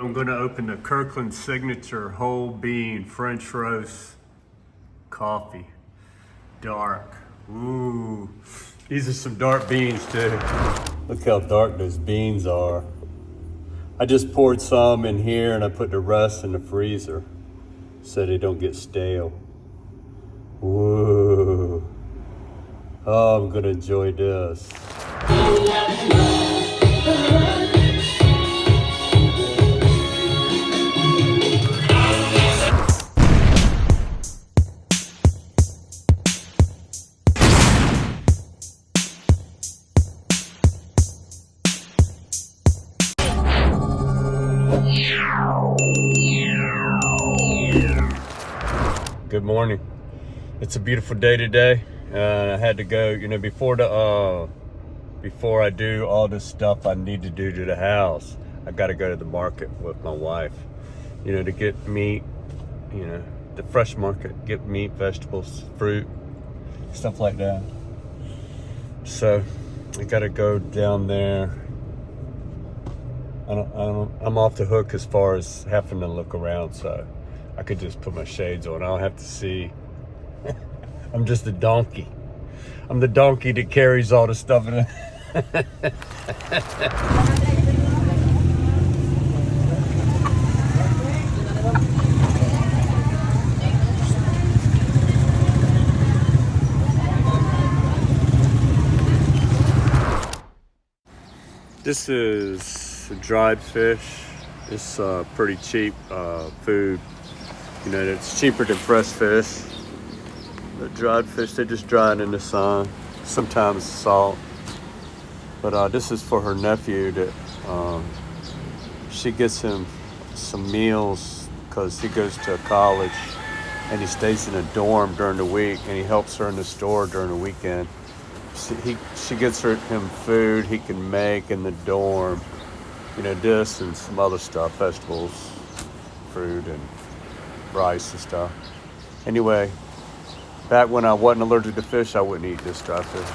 I'm going to open the Kirkland Signature whole bean French roast coffee. Dark. Ooh. These are some dark beans too. Look how dark those beans are. I just poured some in here and I put the rest in the freezer so they don't get stale. Whoa. Oh, I'm gonna enjoy this. Good morning. It's a beautiful day today. I had to go, before I do all this stuff I need to do to the house, I got to go to the market with my wife, to get meat, the fresh market, get meat, vegetables, fruit, stuff like that. So I got to go down there. I'm off the hook as far as having to look around, so I could just put my shades on. I don't have to see. I'm just a donkey. I'm the donkey that carries all the stuff in it. This is dried fish. It's pretty cheap food. It's cheaper than fresh fish. The dried fish, they just dry it in the sun. Sometimes salt. But this is for her nephew that she gets him some meals because he goes to college and he stays in a dorm during the week and he helps her in the store during the weekend. She gets him food he can make in the dorm. This and some other stuff, vegetables, fruit and rice and stuff. Anyway, back when I wasn't allergic to fish, I wouldn't eat this dry fish.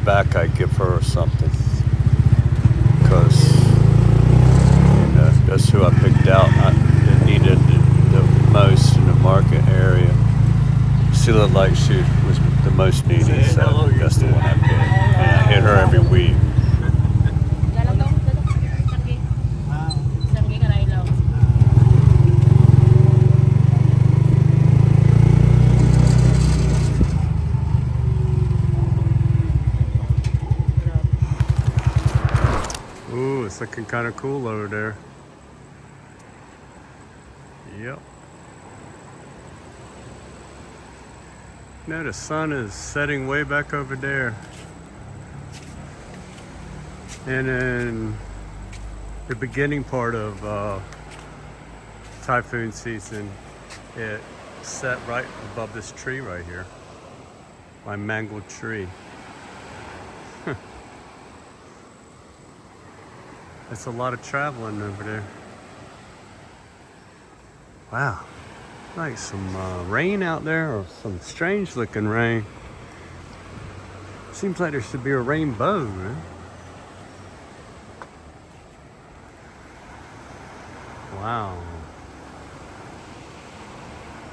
Back, I give her something because that's who I picked out. That needed the most in the market area. She looked like she was the most needy, so that's the one I picked. And I hit her every week. Ooh, it's looking kind of cool over there. Yep. Now the sun is setting way back over there. And in the beginning part of typhoon season, it set right above this tree right here. My mangled tree. It's a lot of traveling over there. Wow, like some rain out there, or some strange looking rain. Seems like there should be a rainbow, man. Wow.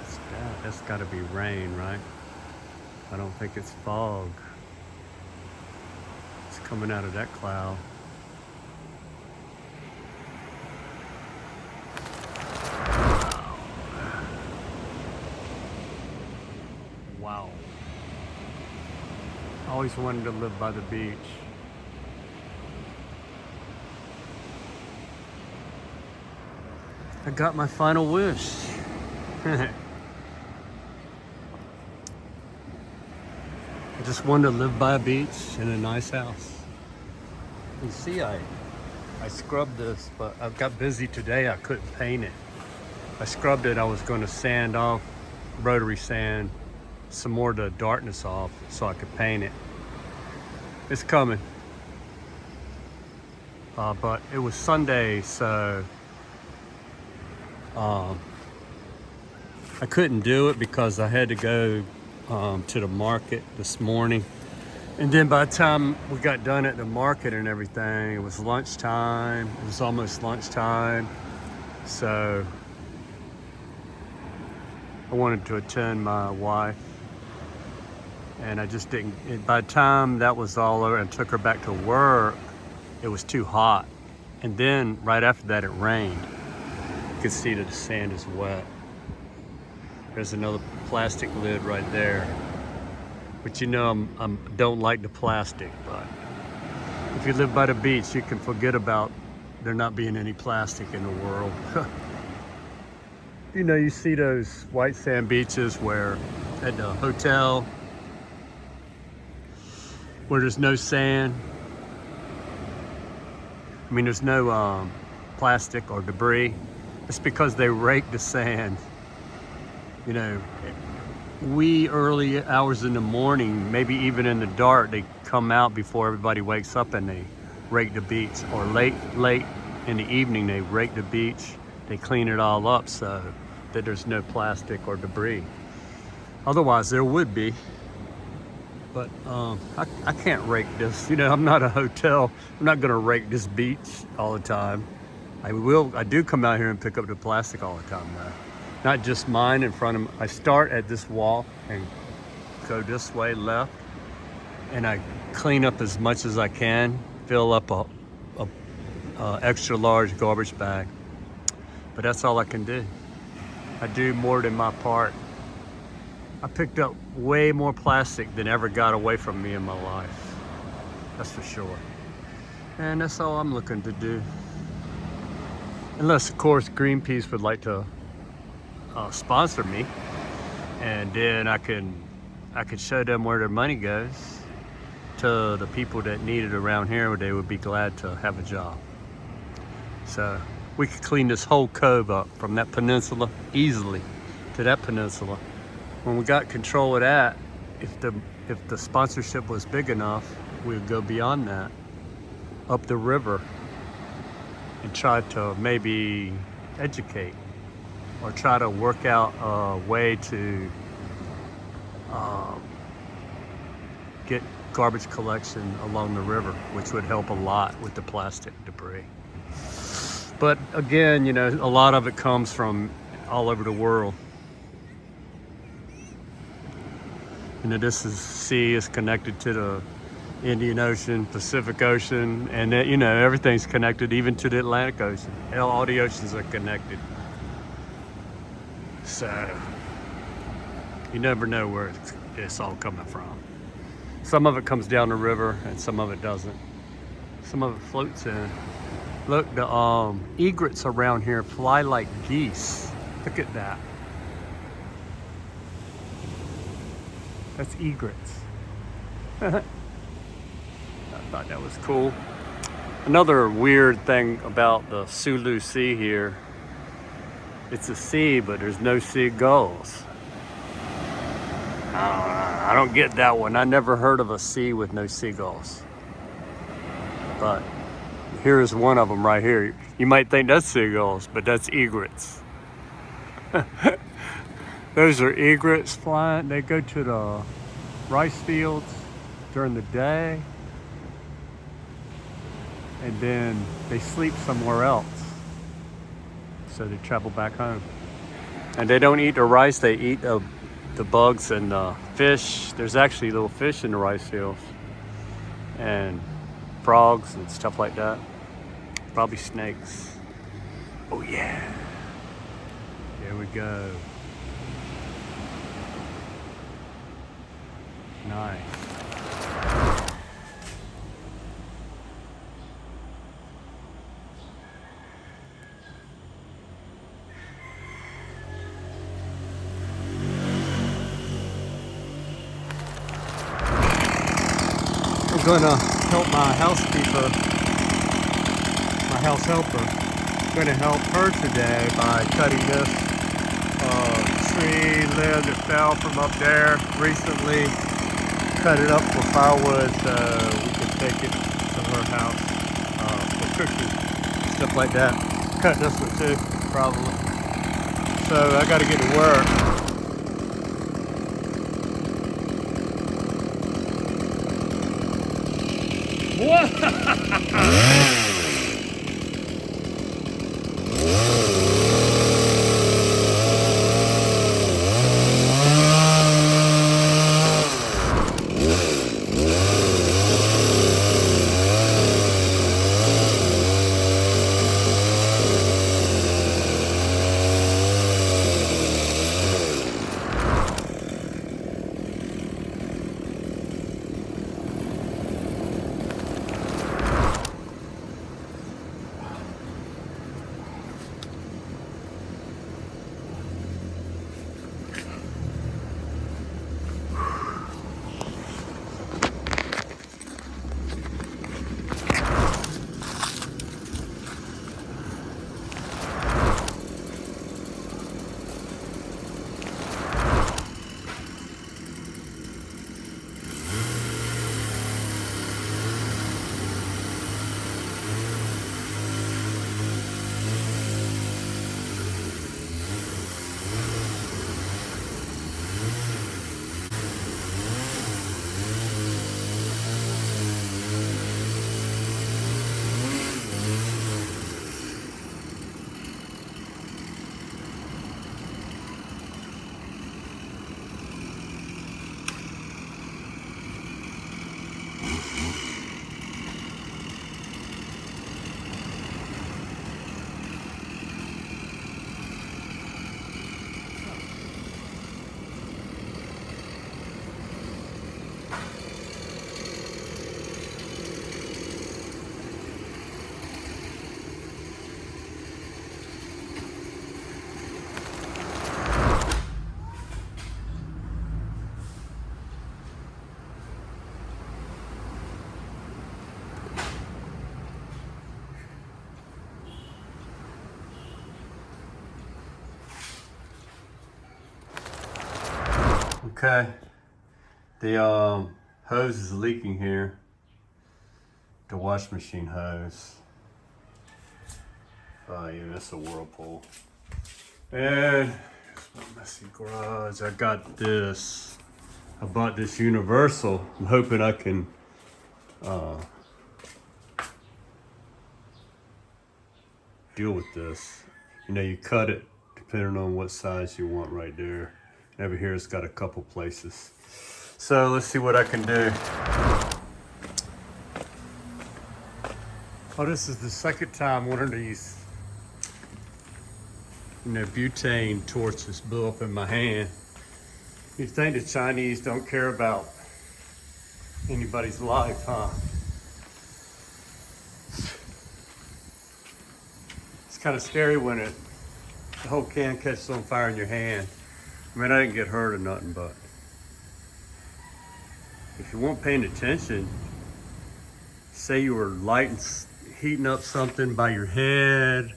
What's that? That's gotta be rain, right? I don't think it's fog. It's coming out of that cloud. Wow. I always wanted to live by the beach. I got my final wish. I just wanted to live by a beach in a nice house. You see, I scrubbed this, but I got busy today. I couldn't paint it. I scrubbed it. I was going to sand off, rotary sand, some more of the darkness off so I could paint it. It's coming. But it was Sunday, so I couldn't do it because I had to go to the market this morning. And then by the time we got done at the market and everything, it was lunchtime. It was almost lunchtime. So I wanted to attend my wife. And I just didn't, by the time that was all over and took her back to work, it was too hot. And then right after that, it rained. You can see that the sand is wet. There's another plastic lid right there. But you know, I don't like the plastic, but if you live by the beach, you can forget about there not being any plastic in the world. You know, you see those white sand beaches where at the hotel, where there's no sand. I mean, there's no plastic or debris. It's because they rake the sand. You know, wee early hours in the morning, maybe even in the dark, they come out before everybody wakes up and they rake the beach. Or late in the evening, they rake the beach. They clean it all up so that there's no plastic or debris. Otherwise, there would be. But I can't rake this. You know, I'm not a hotel. I'm not gonna rake this beach all the time. I do come out here and pick up the plastic all the time though. Not just mine in front of me. I start at this wall and go this way left, and I clean up as much as I can, fill up a extra large garbage bag. But that's all I can do. I do more than my part. I picked up way more plastic than ever got away from me in my life. That's for sure. And that's all I'm looking to do. Unless, of course, Greenpeace would like to sponsor me, and then I could show them where their money goes to the people that need it around here, where they would be glad to have a job. So we could clean this whole cove up from that peninsula easily to that peninsula. When we got control of that, if the sponsorship was big enough, we would go beyond that, up the river, and try to maybe educate or try to work out a way to get garbage collection along the river, which would help a lot with the plastic debris. But again, you know, a lot of it comes from all over the world. You know, this sea is connected to the Indian Ocean, Pacific Ocean, and you know, everything's connected even to the Atlantic Ocean. All the oceans are connected. So you never know where it's all coming from. Some of it comes down the river and some of it doesn't. Some of it floats in. Look, the egrets around here fly like geese. Look at that. That's egrets. I thought that was cool. Another weird thing about the Sulu Sea here, it's a sea, but there's no seagulls. I don't get that one. I never heard of a sea with no seagulls. But here's one of them right here. You might think that's seagulls, but that's egrets. Those are egrets flying. They go to the rice fields during the day, and then they sleep somewhere else. So they travel back home. And they don't eat the rice, they eat the bugs and the fish. There's actually little fish in the rice fields, and frogs and stuff like that. Probably snakes. Oh yeah. Here we go. Nice. I'm gonna help my housekeeper, my house helper. I'm gonna help her today by cutting this tree limb that fell from up there recently. Cut it up for firewood so we can take it to her house for cooking, stuff like that. Cut this one too, probably. So I gotta get to work. What? Okay, the hose is leaking here, the wash machine hose. Oh yeah, that's a whirlpool. And here's my messy garage. I got this, I bought this universal. I'm hoping I can deal with this. You know, you cut it depending on what size you want right there. And over here it's got a couple places. So let's see what I can do. Oh, this is the second time one of these, butane torches blew up in my hand. You think the Chinese don't care about anybody's life, huh? It's kind of scary when the whole can catches on fire in your hand. I mean, I didn't get hurt or nothing, but if you weren't paying attention, say you were heating up something by your head,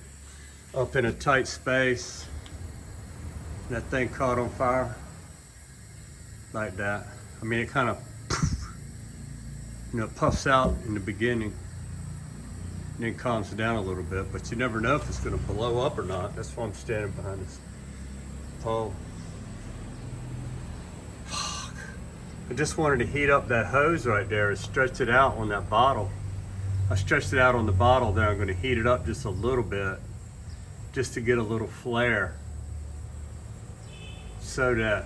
up in a tight space, and that thing caught on fire, like that. I mean, it kind of, puffs out in the beginning, and then calms down a little bit, but you never know if it's gonna blow up or not. That's why I'm standing behind this pole. I just wanted to heat up that hose right there and stretch it out on that bottle. I stretched it out on the bottle, then I'm going to heat it up just a little bit, just to get a little flare, so that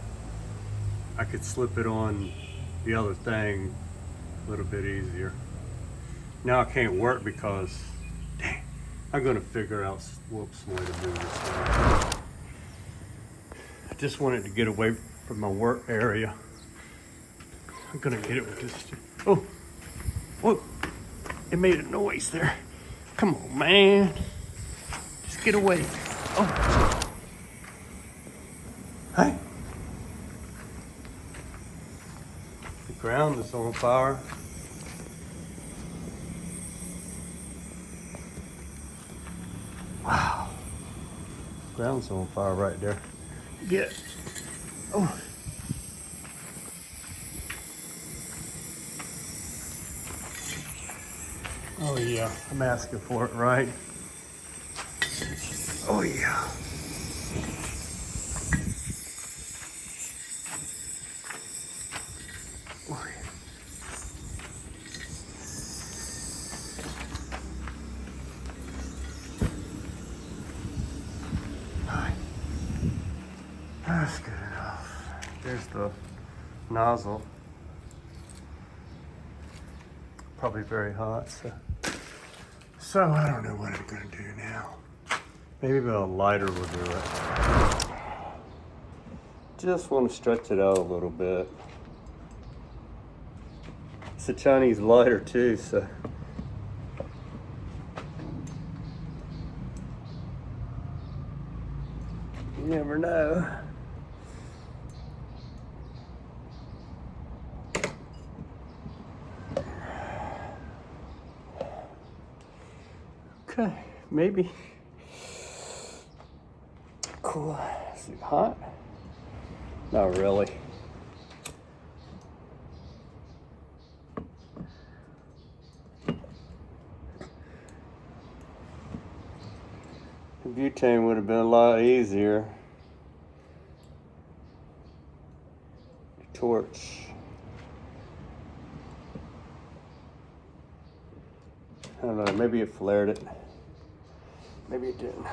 I could slip it on the other thing a little bit easier. Now I can't work because, dang, I'm going to figure out, whoops, way to move this thing. I just wanted to get away from my work area. I'm gonna hit it with this. Oh, whoa, it made a noise there. Come on, man. Just get away. Oh. Hey. The ground is on fire. Wow. Ground's on fire right there. Get. Oh. Oh yeah, I'm asking for it, right? Oh yeah. Oh, yeah. Right. That's good enough. There's the nozzle. Probably very hot, so I don't know what I'm gonna do now. Maybe a lighter will do it. Just want to stretch it out a little bit. It's a Chinese lighter too, so. You never know. Okay, maybe. Cool. Is it hot? Not really. The butane would have been a lot easier. Torch. I don't know, maybe it flared it. Maybe it didn't.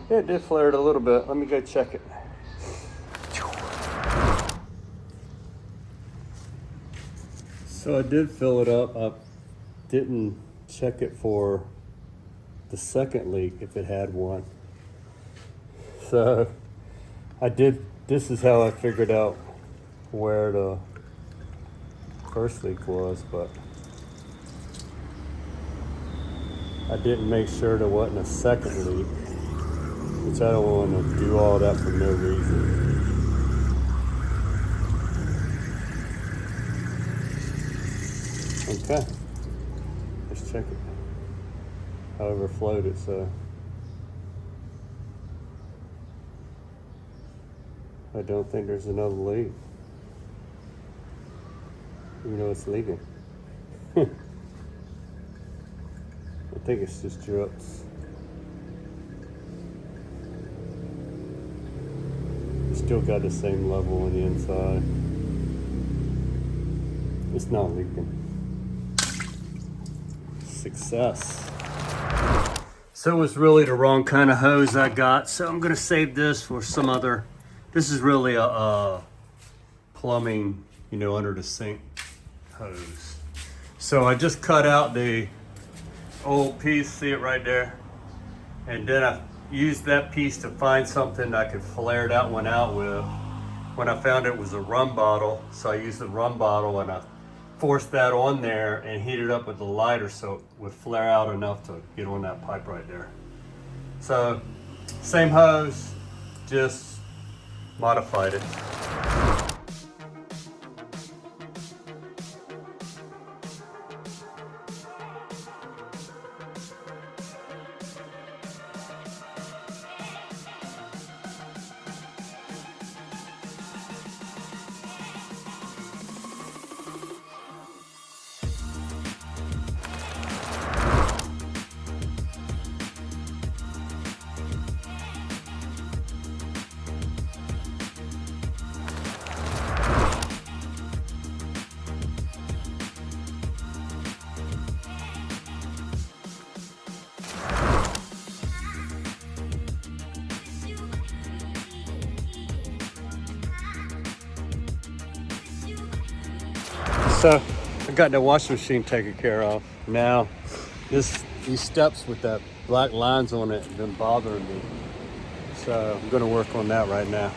Yeah, it did flare it a little bit. Let me go check it. So I did fill it up. I didn't check it for the second leak, if it had one. So I did, this is how I figured out where the first leak was, but I didn't make sure there wasn't a second leak, which I don't want to do all that for no reason. Okay, let's check it. I overflowed it, so I don't think there's another leak, even though it's leaking. I think it's just drips. It's still got the same level on the inside. It's not leaking. Success. So it was really the wrong kind of hose I got, so I'm gonna save this for some other. This is really a plumbing, you know, under the sink hose. So I just cut out the old piece, see it right there? And then I used that piece to find something I could flare that one out with. When I found it was a rum bottle, so I used the rum bottle and I forced that on there and heat it up with the lighter so it would flare out enough to get on that pipe right there. So, same hose, just modified it. So I got the washing machine taken care of. Now these steps with that black lines on it have been bothering me. So I'm gonna work on that right now.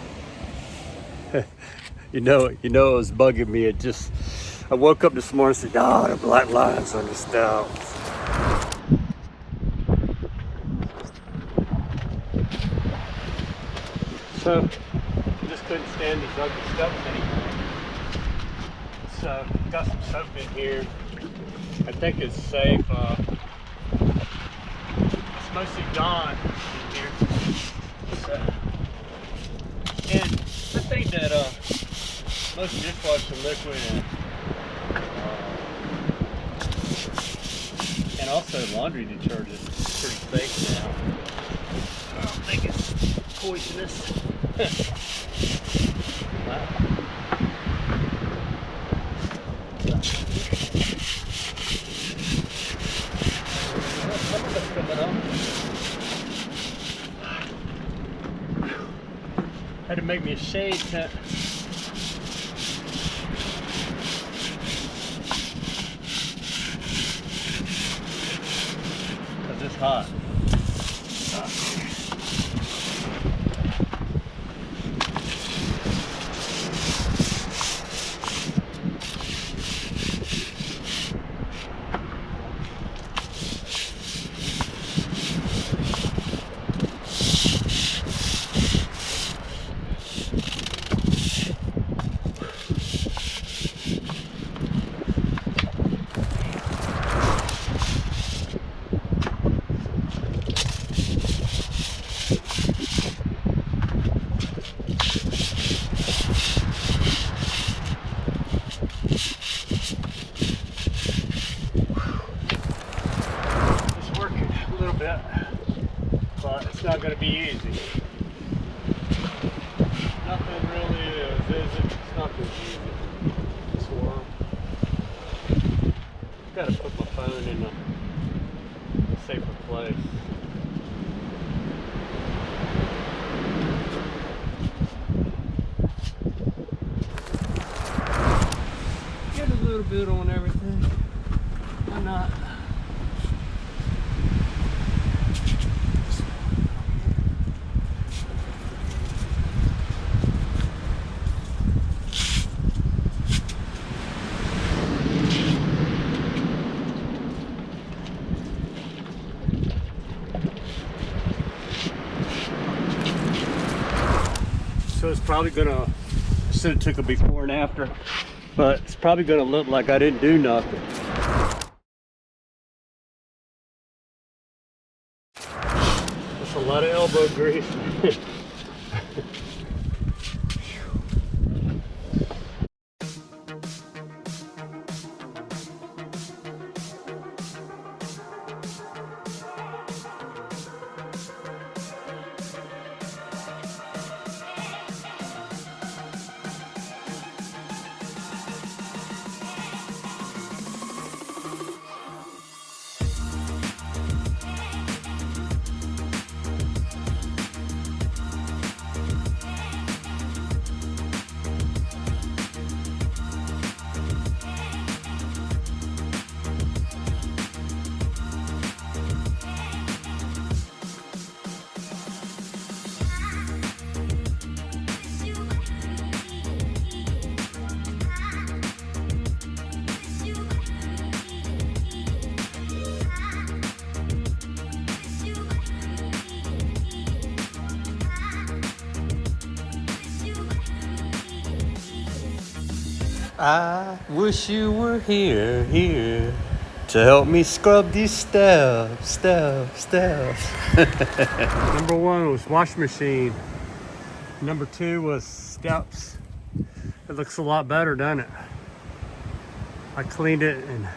you know it was bugging me. I woke up this morning and said, oh, the black lines on the steps. So I just couldn't stand these ugly steps anymore. So got some soap in here. I think it's safe. It's mostly Dawn in here. So, and I think that most dishwasher liquid and also laundry detergent is pretty safe now. I don't think it's poisonous. Wow. Some of it's coming up. Had to make me a shade tent. Cause it's hot. But it's not going to be easy. Nothing really is it? It's not going to be easy. This worm. Got to put my phone in a safer place. Get a little bit on everything. Why not? So it's probably gonna, I should have took a before and after, but it's probably gonna look like I didn't do nothing. That's a lot of elbow grease. I wish you were here to help me scrub these steps. Number one was washing machine. Number two was steps. It looks a lot better, doesn't it? I cleaned it and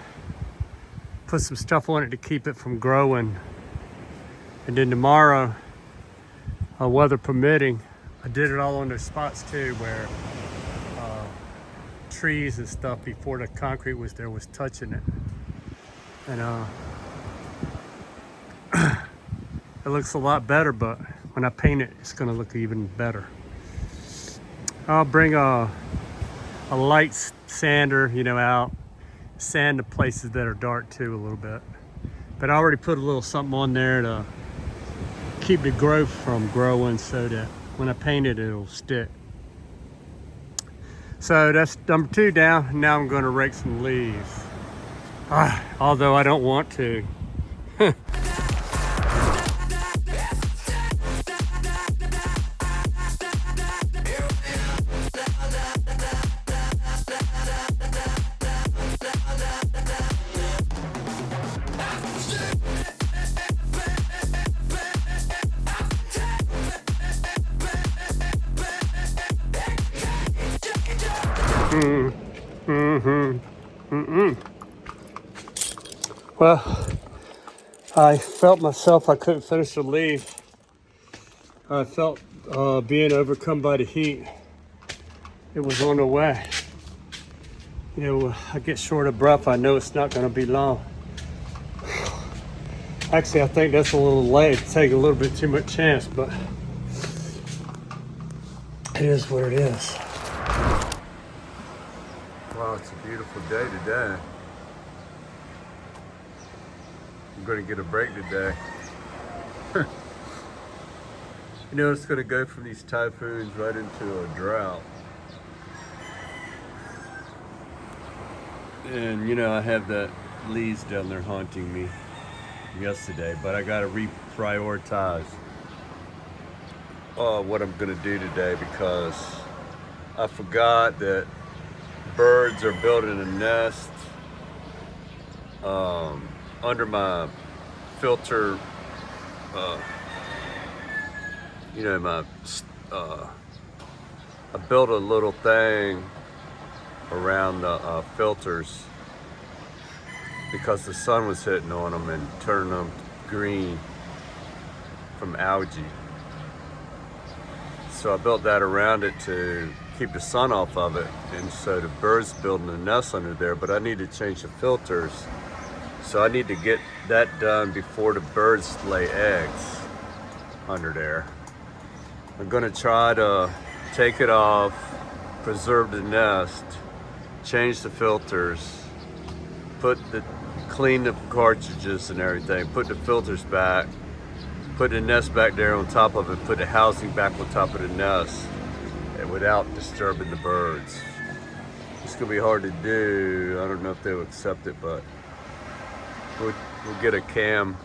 put some stuff on it to keep it from growing. And then tomorrow, weather permitting, I did it all on those spots too where trees and stuff before the concrete was there was touching it. And it looks a lot better, but when I paint it, it's gonna look even better. I'll bring a light sander, out sand the places that are dark too a little bit. But I already put a little something on there to keep the growth from growing so that when I paint it, it'll stick. So that's number 2 down. Now I'm going to rake some leaves. Although I don't want to. Well, I felt myself, I couldn't finish the leaf. I felt being overcome by the heat. It was on the way. You know, I get short of breath. I know it's not going to be long. Actually, I think that's a little late. Take a little bit too much chance, but it is what it is. Wow, it's a beautiful day today. I'm going to get a break today. You know, it's going to go from these typhoons right into a drought. And you know, I have that leaves down there haunting me yesterday, but I got to reprioritize what I'm going to do today, because I forgot that birds are building a nest under my filter, you know, I built a little thing around the filters because the sun was hitting on them and turning them green from algae. So I built that around it to keep the sun off of it, and so the birds building a nest under there, but I need to change the filters. So I need to get that done before the birds lay eggs under there. I'm gonna try to take it off, preserve the nest, change the filters, clean the cartridges and everything, put the filters back, put the nest back there on top of it, put the housing back on top of the nest, and without disturbing the birds. It's gonna be hard to do. I don't know if they'll accept it, but we'll get a cam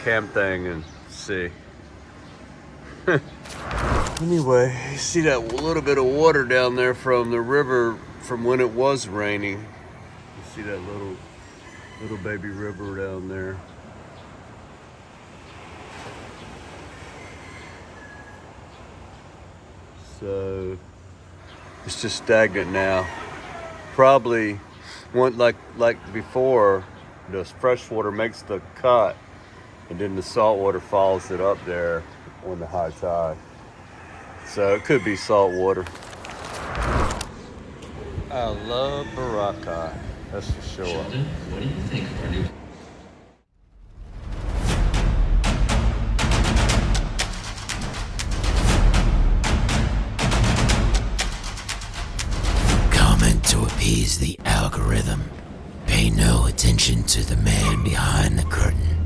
thing and see. Anyway, you see that little bit of water down there from the river from when it was raining. You see that little baby river down there. So it's just stagnant now. Probably like before, the fresh water makes the cut, and then the salt water follows it up there on the high tide. So it could be salt water. I love Baraka, that's for sure. Sheldon, what do you think, buddy? Comment to appease the algorithm. Pay no attention to the man behind the curtain.